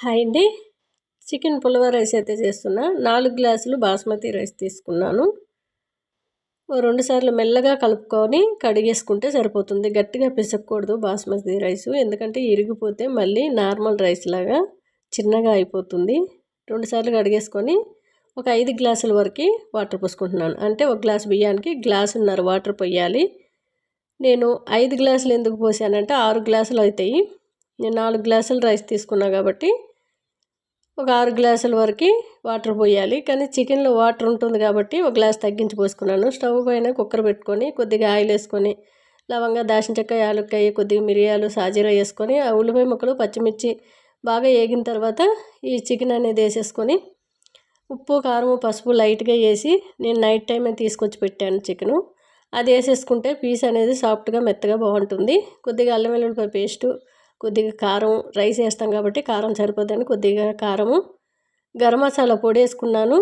Hi అండి. Chicken pulao rice అయితే చేస్తున్నా. 4 గ్లాసులు బాస్మతి రైస్ తీసుకున్నాను. ఓ 2 సార్లు మెల్లగా కలుపుకొని కడిగేసుకుంటే సరిపోతుంది. గట్టిగా పిసక్కూడదు బాస్మతి రైసు, ఎందుకంటే ఇరిగిపోతే మళ్ళీ నార్మల్ రైస్ లాగా చిన్నగా అయిపోతుంది. 2 సార్లు కడిగేసుకొని ఒక 5 గ్లాసుల వరకు వాటర్ పోసుకుంటున్నాను. అంటే ఒక గ్లాస్ బియ్యానికి గ్లాసున్నర వాటర్ పోయాలి. నేను 5 గ్లాసులు ఎందుకు పోసానంటే 6 గ్లాసులు అవుతాయి. నేను 4 గ్లాసులు రైస్ తీసుకున్నా కాబట్టి ఒక 6 గ్లాసుల వరకు వాటర్ పోయాలి. కానీ చికెన్లో వాటర్ ఉంటుంది కాబట్టి ఒక గ్లాస్ తగ్గించి పోసుకున్నాను. స్టవ్ పైన కుక్కర్ పెట్టుకొని కొద్దిగా ఆయిల్ వేసుకొని లవంగా, దాల్చిన చెక్క, యాలక్కాయ, కొద్దిగా మిరియాలు, సాజీరా వేసుకొని ఆ ఉల్లిపాయ ముక్కలు, పచ్చిమిర్చి బాగా వేగిన తర్వాత ఈ చికెన్ అనేది వేసేసుకొని ఉప్పు, కారం, పసుపు లైట్గా వేసి నేను నైట్ టైమే తీసుకొచ్చి పెట్టాను చికెను. అది వేసేసుకుంటే పీస్ అనేది సాఫ్ట్గా మెత్తగా బాగుంటుంది. కొద్దిగా అల్లం వెల్లుల్లిపాయ పేస్టు, కొద్దిగా కారం, రైస్ వేస్తాం కాబట్టి కారం సరిపోద్దని కొద్దిగా కారము, గరం మసాలా పొడి వేసుకున్నాను.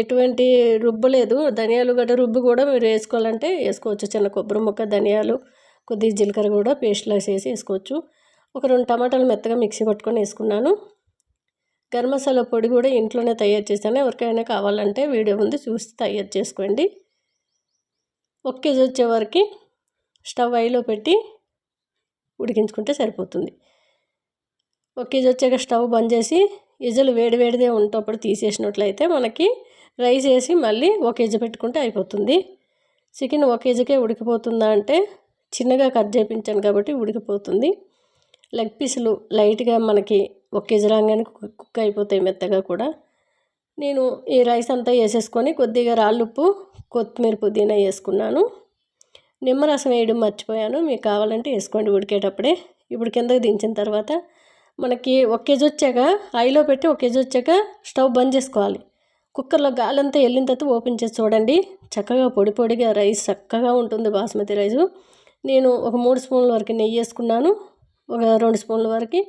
ఎటువంటి రుబ్బలేదు. ధనియాలు గడ్డ రుబ్బు కూడా మీరు వేసుకోవాలంటే వేసుకోవచ్చు. చిన్న కొబ్బరి ముక్క, ధనియాలు, కొద్దిగా జీలకర్ర కూడా పేస్ట్లో వేసేసి వేసుకోవచ్చు. ఒక 2 టమాటాలు మెత్తగా మిక్సీ పట్టుకొని వేసుకున్నాను. గరం మసాలా పొడి కూడా ఇంట్లోనే తయారు చేశాను. ఎవరికైనా కావాలంటే వీడియో ముందు చూసి తయారు చేసుకోండి. 1 కేజీ వచ్చే వరకు స్టవ్ హైలో పెట్టి ఉడికించుకుంటే సరిపోతుంది. 1 కేజీ వచ్చాక స్టవ్ బంద్ చేసి విజిల్ వేడివేడిదే ఉన్నప్పుడు తీసేసినట్లయితే మనకి రైస్ వేసి మళ్ళీ 1 కేజీ పెట్టుకుంటే అయిపోతుంది. చికెన్ 1 కేజీకే ఉడికిపోతుందా అంటే చిన్నగా కట్ చేయించాను కాబట్టి ఉడికిపోతుంది. లెగ్ పీసులు లైట్గా మనకి 1 కేజీ రాగానే కుక్ అయిపోతాయి మెత్తగా కూడా. నేను ఈ రైస్ అంతా వేసేసుకొని కొద్దిగా రాళ్ళుప్పు, కొత్తిమీర, పుదీనా వేసుకున్నాను. నిమ్మరసం వేయడం మర్చిపోయాను. మీకు కావాలంటే వేసుకోండి ఉడికేటప్పుడే. ఇప్పుడు కిందకి దించిన తర్వాత మనకి 1 కేజీ వచ్చాక హైలో పెట్టి 1 కేజీ వచ్చాక స్టవ్ బంద్ చేసుకోవాలి. కుక్కర్లో గాలంతా వెళ్ళిన తర్వాత ఓపెన్ చేసి చూడండి. చక్కగా పొడి పొడిగా రైస్ చక్కగా ఉంటుంది బాస్మతి రైసు. నేను ఒక 3 స్పూన్ల వరకు నెయ్యి వేసుకున్నాను. ఒక 2 స్పూన్ల వరకు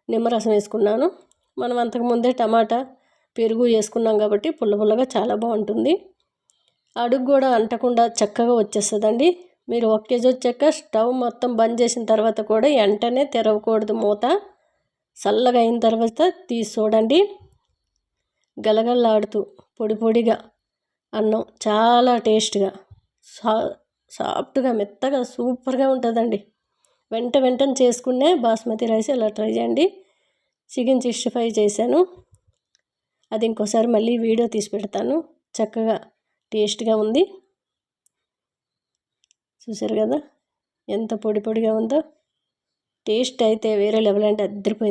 నిమ్మరసం వేసుకున్నాను. మనం అంతకుముందే టమాటా, పెరుగు వేసుకున్నాం కాబట్టి పుల్ల పుల్లగా చాలా బాగుంటుంది. అడుగు కూడా అంటకుండా చక్కగా వచ్చేస్తుందండి. మీరు 1 కేజీ వచ్చాక స్టవ్ మొత్తం బంద్ చేసిన తర్వాత కూడా వెంటనే తెరవకూడదు మూత. చల్లగా అయిన తర్వాత తీసి చూడండి. గలగలలాడుతూ పొడి పొడిగా అన్నం చాలా టేస్ట్గా సాఫ్ట్గా మెత్తగా సూపర్గా ఉంటుందండి. వెంటనే చేసుకునే బాస్మతి రైస్ ఇలా ట్రై చేయండి. చికెన్ 65 చేశాను. అది ఇంకోసారి మళ్ళీ వీడియో తీసి పెడతాను. చక్కగా టేస్ట్గా ఉంది. చూసారు కదా ఎంత పొడి పొడిగా ఉందో. టేస్ట్ అయితే వేరే లెవెల్ అంటే అదిరిపోయింది.